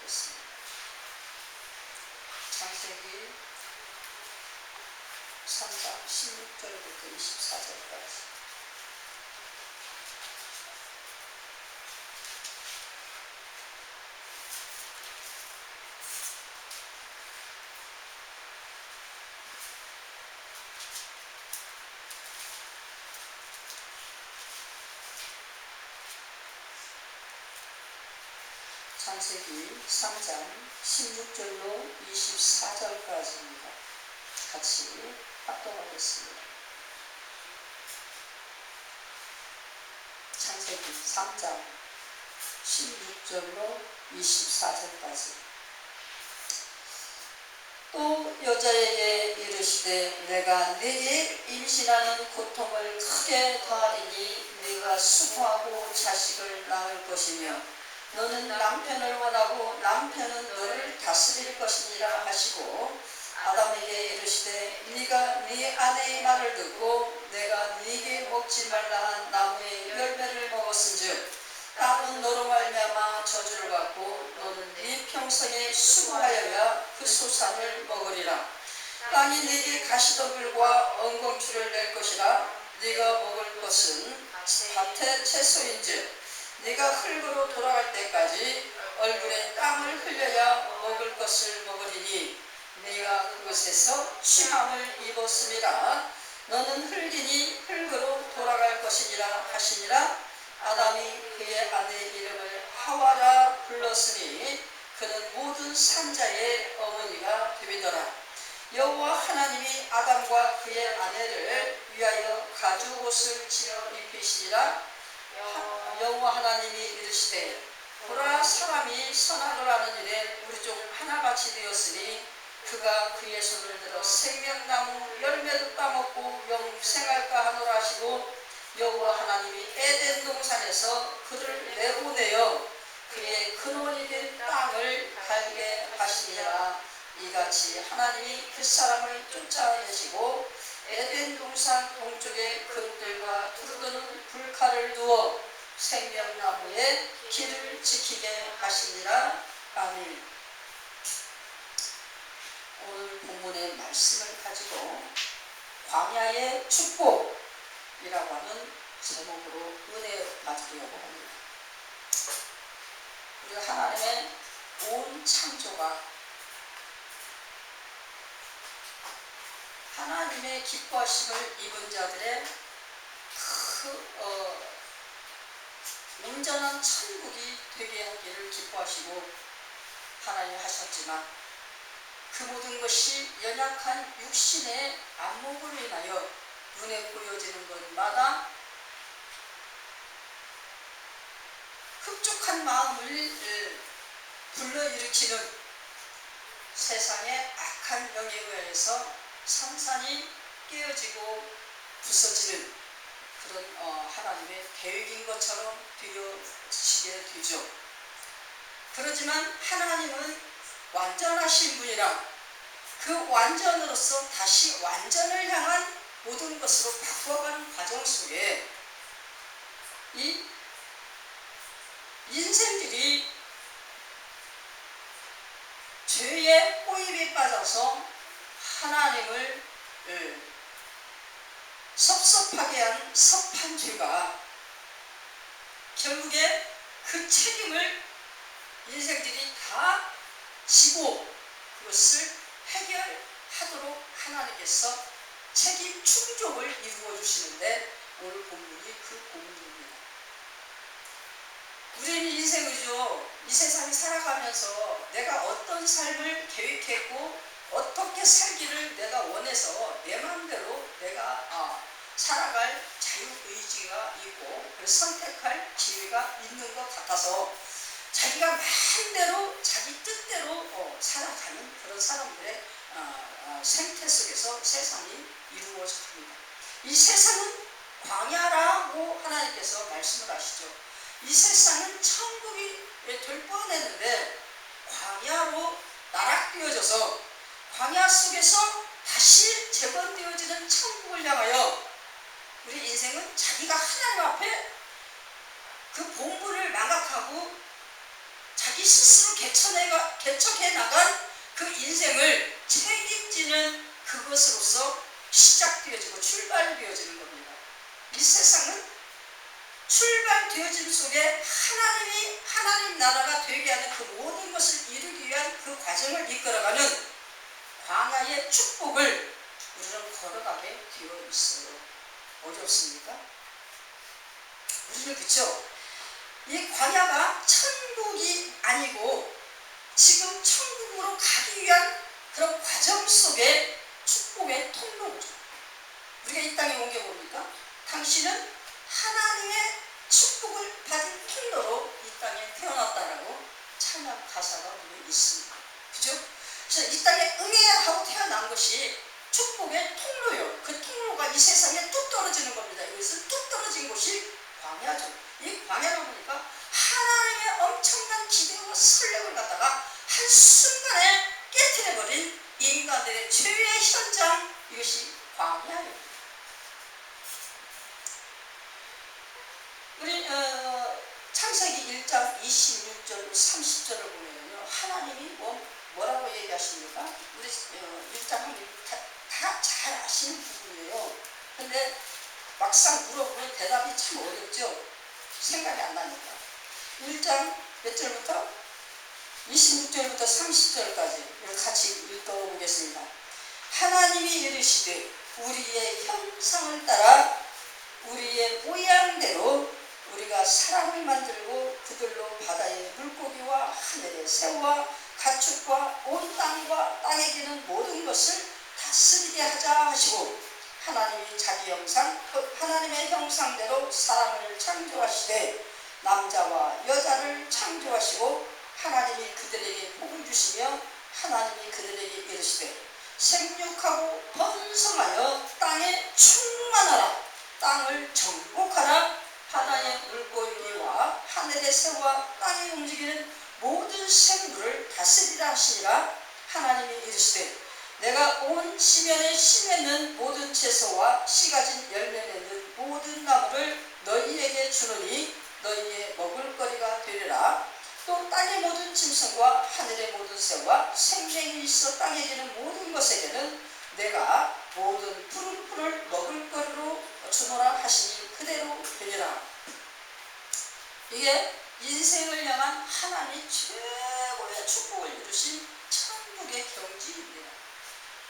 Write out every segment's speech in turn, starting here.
하겠습니다. 창세기 3장 16절부터 24절까지. 창세기 3장 16절로 24절까지입니다. 같이 합독하겠습니다. 창세기 3장 16절로 24절까지. 또 여자에게 이르시되 내가 네게 임신하는 고통을 크게 더하리니 네가 수고하고 자식을 낳을 것이며 너는 남편을 원하고 남편은 너를 다스릴 것이니라 하시고 아담에게 이르시되 네가 네 아내의 말을 듣고 내가 네게 먹지 말라 한 나무의 열매를 먹었은즉 땅은 너로 말미암아 저주를 받고 너는 네 평생에 수고하여야 그 소산을 먹으리라. 땅이 네게 가시더글과 엉겅추를 낼 것이라. 네가 먹을 것은 밭의 채소인즉 네가 흙으로 돌아갈 때까지 얼굴에 땀을 흘려야 먹을 것을 먹으리니 네가 그곳에서 취함을 입었음이라. 너는 흙이니 흙으로 돌아갈 것이니라 하시니라. 아담이 그의 아내의 이름을 하와라 불렀으니 그는 모든 산자의 어머니가 되더라. 여호와 하나님이 아담과 그의 아내를 위하여 가죽옷을 지어 입히시니라. 여호와 하나님이 이르시되 보라 사람이 선악을 하는 일에 우리 중 하나같이 되었으니 그가 그의 손을 들어 생명나무 열매도 따먹고 영생할까 하노라 하시고 여호와 하나님이 에덴 동산에서 그를 내보내어 그의 근원이 된 땅을 갈게 하시니라. 이같이 하나님이 그 사람을 쫓아내시고 에덴 동산 동쪽에 그들과 두르드는 불칼을 두어 생명나무에 길을 지키게 하시니라. 아멘. 오늘 본문의 말씀을 가지고 광야의 축복이라고 하는 제목으로 은혜 받으려고 합니다. 우리 하나님의 온 창조가 하나님의 기뻐하심을 입은 자들의 온전한 천국이 되게 하기를 기뻐하시고 하나님 하셨지만 그 모든 것이 연약한 육신의 안목으로 인하여 눈에 보여지는 것마다 흡족한 마음을 불러일으키는 세상의 악한 영에 의해서 산산이 깨어지고 부서지는 그런 하나님의 계획인 것처럼 되어지게 되죠. 그렇지만 하나님은 완전하신 분이라 그 완전으로서 다시 완전을 향한 모든 것으로 바꿔가는 과정 속에 이 인생들이 죄의 꼬입에 빠져서 하나님을 섭섭하게 한 섭한 죄가 결국에 그 책임을 인생들이 다 지고 그것을 해결하도록 하나님께서 책임 충족을 이루어 주시는데 오늘 본문이 그 본문입니다. 우리는 인생이죠. 이 세상에 살아가면서 내가 어떤 삶을 계획했고 어떻게 살기를 내가 원해서 내 마음대로 내가 살아갈 자유의지가 있고 그래서 선택할 기회가 있는 것 같아서 자기가 마음대로 자기 뜻대로 살아가는 그런 사람들의 생태 속에서 세상이 이루어져 갑니다. 이 세상은 광야라고 하나님께서 말씀을 하시죠. 이 세상은 천국이 될 뻔했는데 광야로 나락되어져서 광야 속에서 다시 재건되어지는 천국을 향하여 우리 인생은 자기가 하나님 앞에 그 본분을 망각하고 자기 자기 스스로 개척해 나간 그 인생을 책임지는 그것으로서 시작되어지고 출발되어지는 겁니다. 이 세상은 출발되어짐 속에 하나님 나라가 되게 하는 그 모든 것을 이루기 위한 그 과정을 이끌어가는 광야의 축복을 우리는 걸어가게 되어 있어요. 어렵습니까? 우리는 그렇죠? 이 광야가 천국이 아니고 지금 천국으로 가기 위한 그런 과정 속에 축복의 통로죠. 우리가 이 땅에 온 게 뭡니까? 당신은 하나님의 축복을 받은 통로로 이 땅에 태어났다라고 찬양 가사가 우리에 있습니다. 그죠? 그래서 이 땅에 응해야 하고 태어난 것이 축복의 통로요. 그 통로가 이 세상에 뚝 떨어지는 겁니다. 이것은 뚝 떨어진 곳이 광야죠. 이 광야로 보니까 하나님의 엄청난 기대와 설렘을 갖다가 한순간에 깨트려버린 인간들의 죄의 현장, 이것이 광야예요. 우리 창세기 1장 26절 30절을 보면요, 하나님이 뭐라고 얘기하십니까? 우리 1장 하면 다 잘 아시는 부분이에요. 근데 막상 물어보면 대답이 참 어렵죠. 생각이 안 나니까. 1장 몇 절부터? 26절부터 30절까지 같이 읽어보겠습니다. 하나님이 이르시되 우리의 형상을 따라 우리의 모양대로 우리가 사람을 만들고 그들로 바다의 물고기와 하늘의 새와 가축과 온 땅과 땅에 기는 모든 것을 다스리게 하자 하시고, 하나님이 자기 형상 하나님의 형상대로 사람을 창조하시되 남자와 여자를 창조하시고, 하나님이 그들에게 복을 주시며 하나님이 그들에게 이르시되 생육하고 번성하여 땅에 충만하라, 땅을 정복하라, 바다의 물고기와 하늘의 새와 땅에 움직이는 모든 생물을 다스리라 하시니라. 하나님이 이르시되 내가 온 시면에 씨 맺는 모든 채소와 씨 가진 열매 맺는 모든 나무를 너희에게 주노니 너희의 먹을거리가 되리라. 또 땅의 모든 짐승과 하늘의 모든 새와 생명이 있어 땅에 기는 모든 것에게는 내가 모든 푸른 풀을 먹을거리로 주노라 하시니 그대로 되리라. 이게 인생을 향한 하나님의 최고의 축복을 이루신 천국의 경지입니다.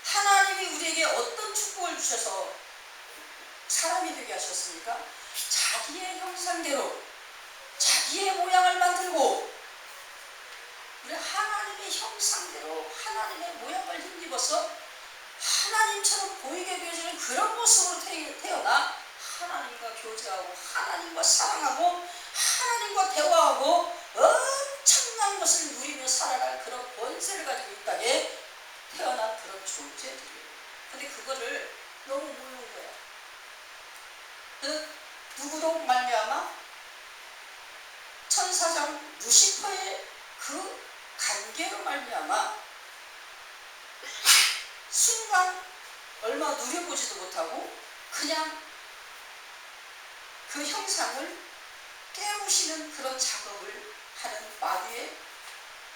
하나님이 우리에게 어떤 축복을 주셔서 사람이 되게 하셨습니까? 자기의 형상대로 자기의 모양을 만들고, 우리 하나님의 형상대로 하나님의 모양을 힘입어서 하나님처럼 보이게 되어지는 그런 모습으로 태어나 하나님과 교제하고 하나님과 사랑하고 하나님과 대화하고 엄청난 것을 누리며 살아갈 그런 권세를 가지고 이 땅에 태어난 그런 존재들이에요. 근데 그거를 너무 모르는 거야. 그 누구로 말미암아? 천사장 루시퍼의 그 관계로 말미암아 순간 얼마 누려보지도 못하고 그냥 그 형상을 깨우시는 그런 작업을 하는 마귀의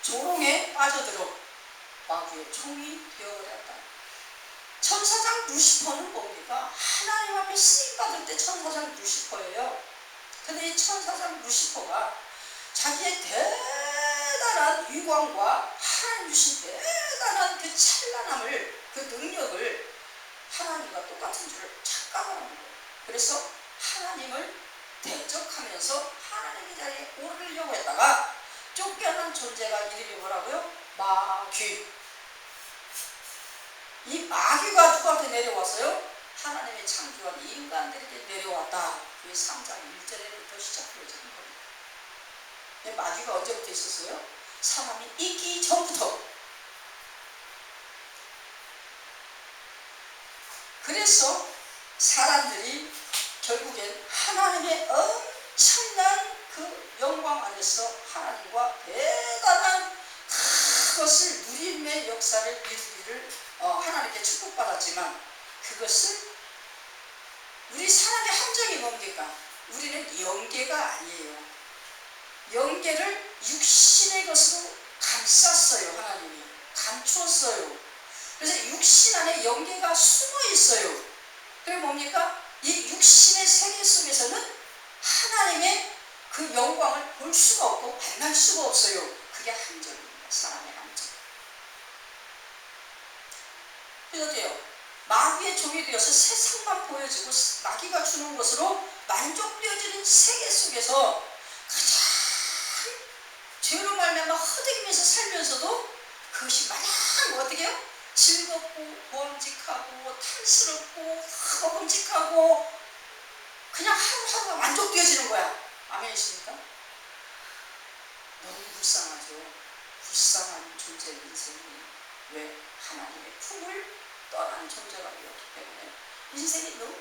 조롱에 빠져들어 마귀의 종이 되어버렸다. 천사장 루시퍼는 뭡니까? 하나님 앞에 쓰임받을 때 천사장 루시퍼예요. 근데 이 천사장 루시퍼가 자기의 대단한 위광과 하나님 주신 대단한 그 찬란함을, 그 능력을 하나님과 똑같은 줄을 착각하는 거예요. 그래서 하나님을 대적하면서 하나님의 자리에 오르려고 했다가 쫓겨난 존재가 이름이 뭐라고요? 마귀. 이 마귀가 누구한테 내려왔어요? 하나님의 창조한 인간들에게 내려왔다. 그게 3장 1절에부터 시작되어지는 겁니다. 마귀가 언제부터 있었어요? 사람이 있기 전부터. 그래서 사람들이 결국엔 하나님의 엄청난 그 영광 안에서 하나님과 대단한 그것을 누림의 역사를 이루기를 하나님께 축복받았지만, 그것을 우리 사람의 함정이 뭡니까? 우리는 영계가 아니에요. 영계를 육신의 것으로 감쌌어요. 하나님이 감추었어요. 그래서 육신 안에 영계가 숨어 있어요. 그게 뭡니까? 이 육신의 세계 속에서는 하나님의 그 영광을 볼 수가 없고 만날 수가 없어요. 그게 함정입니다. 사람의 함정. 그래서요, 마귀의 종이 되어서 세상만 보여지고 마귀가 주는 것으로 만족되어지는 세계 속에서 가장 죄로 말미암아 허덕이면서 살면서도 그것이 마냥 어떻게 해요? 즐겁고 범직하고 탐스럽고 먹음직하고 그냥 하루하루가 만족되어지는 거야. 아멘이십니까? 너무 불쌍하죠. 불쌍한 존재의 인생이 왜 하나님의 품을 떠난 존재가 되었기 때문에 인생이 너무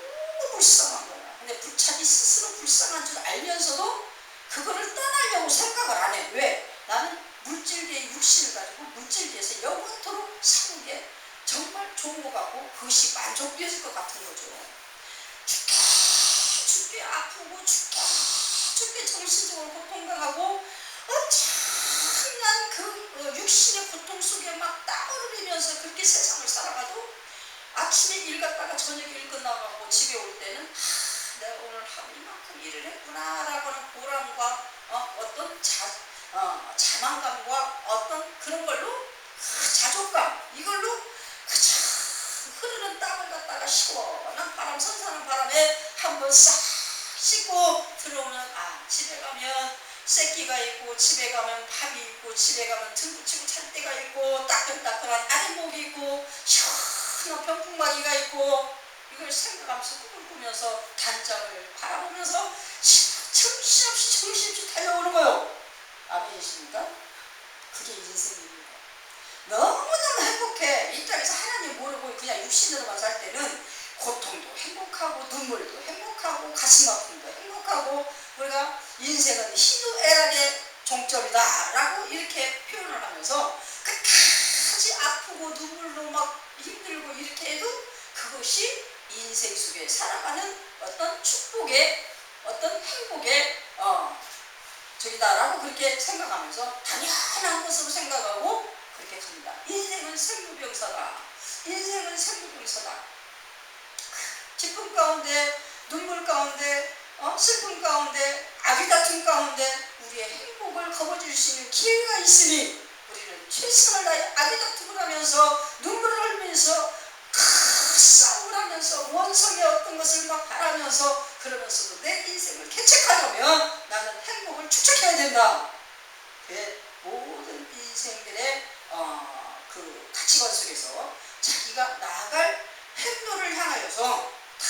불쌍한 거야. 근데 자기 스스로 불쌍한 줄 알면서도 그거를 떠나려고 생각을 안 해. 왜? 나는 물질계의 육신을 가지고 물질계에서 영원토록 사는 게 정말 좋은 것 같고 그것이 만족되어질 것 같은 거죠. 죽게 아프고 죽게 정신적으로 고통당하고 엄청난 그 육신의 고통 속에 막 땀을 흘리면서 그렇게 세상을 살아가도 아침에 일 갔다가 저녁에 일 끝나고 집에 올 때는 내가 오늘 하루 이만큼 일을 했구나 라고 하는 보람과 어떤 자만감과 어떤 그런 걸로 자족감 이걸로 흐르는 땀을 갖다가 시원한 바람 선선한 바람에 한번 싹 씻고 들어오면 집에 가면 새끼가 있고 집에 가면 밥이 있고 집에 가면 등 붙이고 찰때가 있고 따끈따끈한 아랫목이 있고 시원한 병풍마기가 있고 이걸 생각하면서 꿈을 꾸면서 단장을 바라보면서 정신없이 달려오는 거예요. 아멘이십니까? 그게 인생입니다. 너무너무 행복해. 이 땅에서 하나님 모르고 그냥 육신으로만 살 때는 고통도 행복하고 눈물도 행복하고 가슴 아픔도 행복하고 우리가 인생은 희노애락의 종점이다 라고 이렇게 표현을 하면서 끝까지 아프고 눈물로 막 힘들고 이렇게 해도 그것이 인생 속에 살아가는 어떤 축복의 어떤 행복의 저기다라고 그렇게 생각하면서 당연한 것으로 생각하고 그렇게 갑니다. 인생은 생로병사다. 인생은 생로병사다. 기쁨 가운데 눈물 가운데 슬픔 가운데 아귀다툼 가운데 우리의 행복을 거머쥘 수 있는 기회가 있으니 우리는 최선을 다해 아귀다툼을 하면서 눈물을 흘리면서 싸움을 하면서 원성의 어떤 것을 막 바라면서 그러면서도 내 인생을 개척하려면 나는 행복을 축적해야 된다. 그 모든 인생들의 그 가치관 속에서 자기가 나아갈 행로를 향하여서 다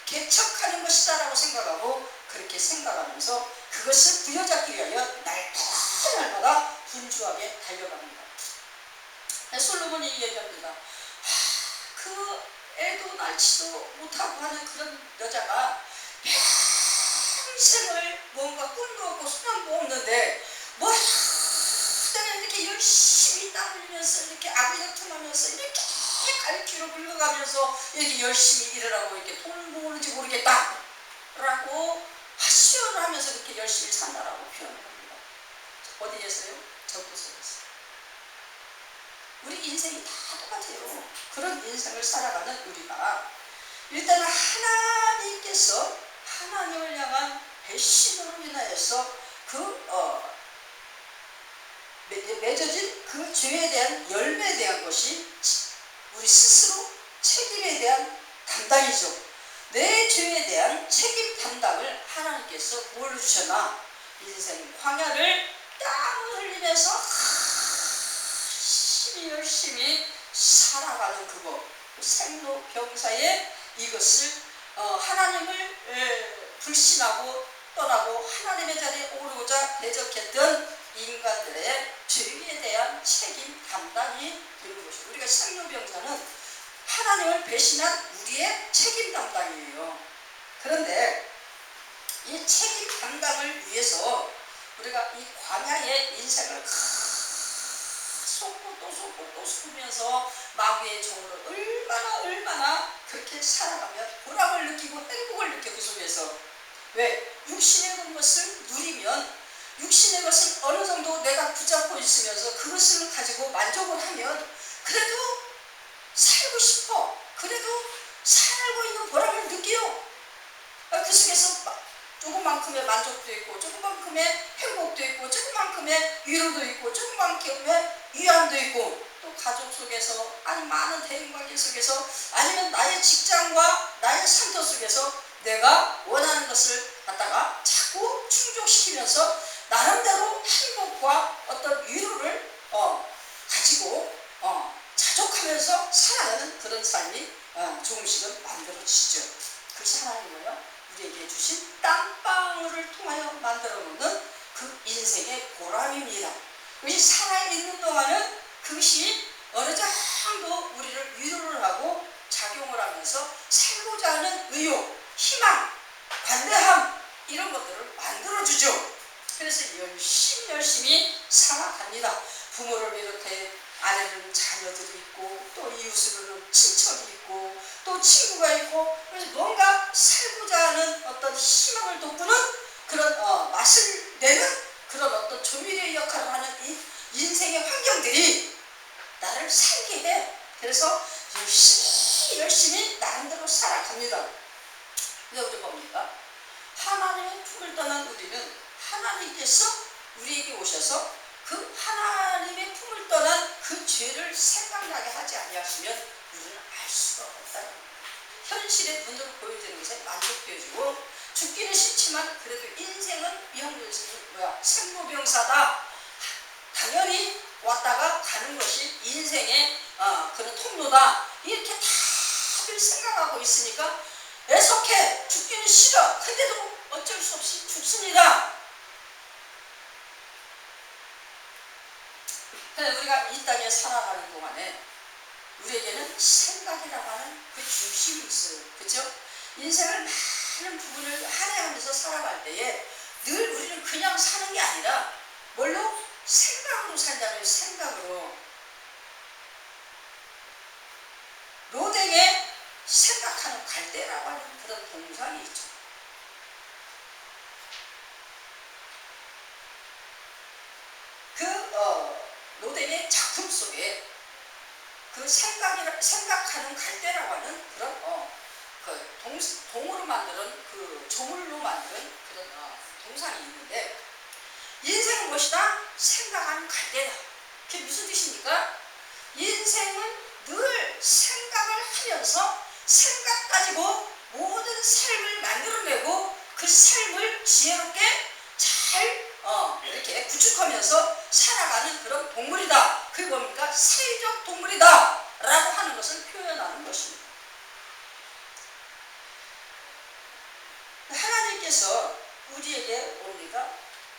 개척하는 것이다 라고 생각하고 그렇게 생각하면서 그것을 부여잡기 위하여 날마다 분주하게 달려갑니다. 솔로몬이 얘기합니다. 그 애도 낳지도 못하고 하는 그런 여자가 평생을 뭔가 꿈도 없고 소망도 없는데 뭐 이렇게 열심히 땀 흘리면서 이렇게 아귀다툼하면서 이렇게 갈길로 굴러가면서 이렇게 열심히 일을 하고 이렇게 돈을 모으는지 모르겠다 라고 하시원을 하면서 그렇게 열심히 산다라고 표현을 합니다. 어디에서요? 전도서에서. 우리 인생이 다 똑같아요. 그런 인생을 살아가는 우리가 일단 하나님께서 하나님을 향한 배신으로 인하여서 맺어진 그 죄에 대한 열매에 대한 것이 우리 스스로 책임에 대한 담당이죠. 내 죄에 대한 책임 담당을 하나님께서 뭘 주셨나? 인생 광야를 땀을 흘리면서 열심히 살아가는 그거 생로병사의 이것을 하나님을 불신하고 떠나고 하나님의 자리에 오르고자 대적했던 인간들의 죄에 대한 책임 담당이 되는 것이고 우리가 생로병사는 하나님을 배신한 우리의 책임 담당이에요. 그런데 이 책임 담당을 위해서 우리가 이 광야의 인생을 속고 또 속으면서 마귀의 종으로 얼마나 그렇게 살아가면 보람을 느끼고 행복을 느껴 그 속에서 왜? 육신의 것을 누리면 육신의 것을 어느 정도 내가 붙잡고 있으면서 그것을 가지고 만족을 하면 그래도 살고 싶어. 그래도 살고 있는 보람을 느껴요. 그 속에서 조금만큼의 만족도 있고, 조금만큼의 행복도 있고, 조금만큼의 위로도 있고, 조금만큼의 위안도 있고, 또 가족 속에서, 아니 많은 대인관계 속에서, 아니면 나의 직장과 나의 상태 속에서 내가 원하는 것을 갖다가 자꾸 충족시키면서 나름대로 행복과 어떤 위로를 가지고 자족하면서 살아가는 그런 삶이 조금씩은 만들어지죠. 그것이 하나님이요 우리에게 주신 땀방울을 통하여 만들어 놓는 그 인생의 보람입니다. 그것이 살아있는 동안은 그것이 어느 정도 우리를 위로를 하고 작용을 하면서 살고자 하는 의욕, 희망, 관대함 이런 것들을 만들어주죠. 그래서 열심히 살아갑니다. 부모를 비롯해 아내는 자녀들이 있고, 또 이웃으로는 친척이 있고, 또 친구가 있고, 그래서 뭔가 살고자 하는 어떤 희망을 돋구는 그런 맛을 내는 그런 어떤 조미료의 역할을 하는 이 인생의 환경들이 나를 살게 해. 그래서 열심히 나름대로 살아갑니다. 근데 우리 뭡니까? 하나님의 품을 떠난 우리는 하나님께서 우리에게 오셔서 그 하나님의 품을 떠난 그 죄를 생각나게 하지 아니하시면 우리는 알 수가 없다는 겁니다. 현실의 눈으로 보여지는 것에 만족되어지고, 죽기는 싫지만 그래도 인생은 생로병사다. 당연히 왔다가 가는 것이 인생의 그런 통로다. 이렇게 다들 생각하고 있으니까 애석해. 죽기는 싫어. 근데도 어쩔 수 없이 죽습니다. 우리가 이 땅에 살아가는 동안에 우리에게는 생각이라고 하는 그 중심이 있어요. 그렇죠? 인생을 많은 부분을 할애하면서 살아갈 때에 늘 우리는 그냥 사는 게 아니라 뭘로? 생각으로 살잖아요. 생각으로. 로댕에 생각하는 갈대라고 하는 그런 동상이 있죠. 로댕의 작품 속에 그 생각하는 갈대라고 하는 그런 동으로 만드는 그 조물로 만드는 그런 동상이 있는데, 인생은 무엇이다? 생각하는 갈대다. 그게 무슨 뜻입니까? 인생은 늘 생각을 하면서 생각 가지고 모든 삶을 만들어내고 그 삶을 지혜롭게 잘 이렇게 구축하면서 살아가는 그런 동물이다. 그게 뭡니까? 사회적 동물이다 라고 하는 것을 표현하는 것입니다. 하나님께서 우리에게 뭡니까?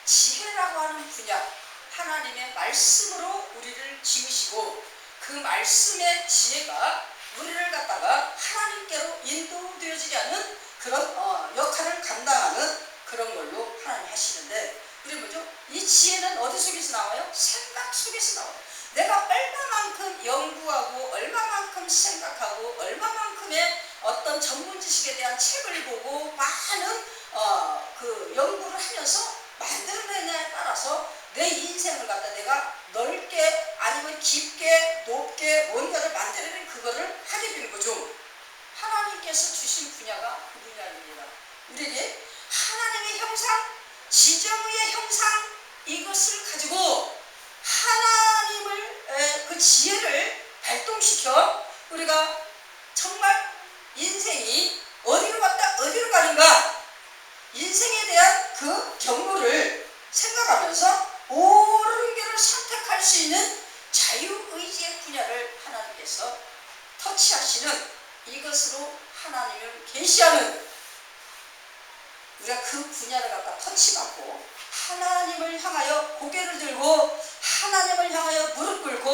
지혜라고 하는 분야, 하나님의 말씀으로 우리를 지으시고, 그 말씀의 지혜가 우리를 갖다가 하나님께로 인도되어지게 하는 그런 역할을 감당하는 그런 걸로 하나님 하시는데, 우리 뭐죠? 이 지혜는 어디 속에서 나와요? 생각 속에서 나와요. 내가 얼마만큼 연구하고, 얼마만큼 생각하고, 얼마만큼의 어떤 전문 지식에 대한 책을 보고 많은 그 연구를 하면서 만들어내냐에 따라서 내 인생을 갖다 내가 넓게 아니면 깊게 높게 뭔가를 만들어내는 그거를 하게 되는 거죠. 하나님께서 주신 분야가 그 분야입니다. 우리에게 하나님의 형상, 지정의 형상, 이것을 가지고 하나님을 그 지혜를 발동시켜 우리가 정말 인생이 어디로 갔다 어디로 가는가, 인생에 대한 그 경로를 생각하면서 옳은 길을 선택할 수 있는 자유의지의 분야를 하나님께서 터치하시는, 이것으로 하나님을 계시하는, 우리가 그 분야를 갖다 터치받고 하나님을 향하여 고개를 들고 하나님을 향하여 무릎 꿇고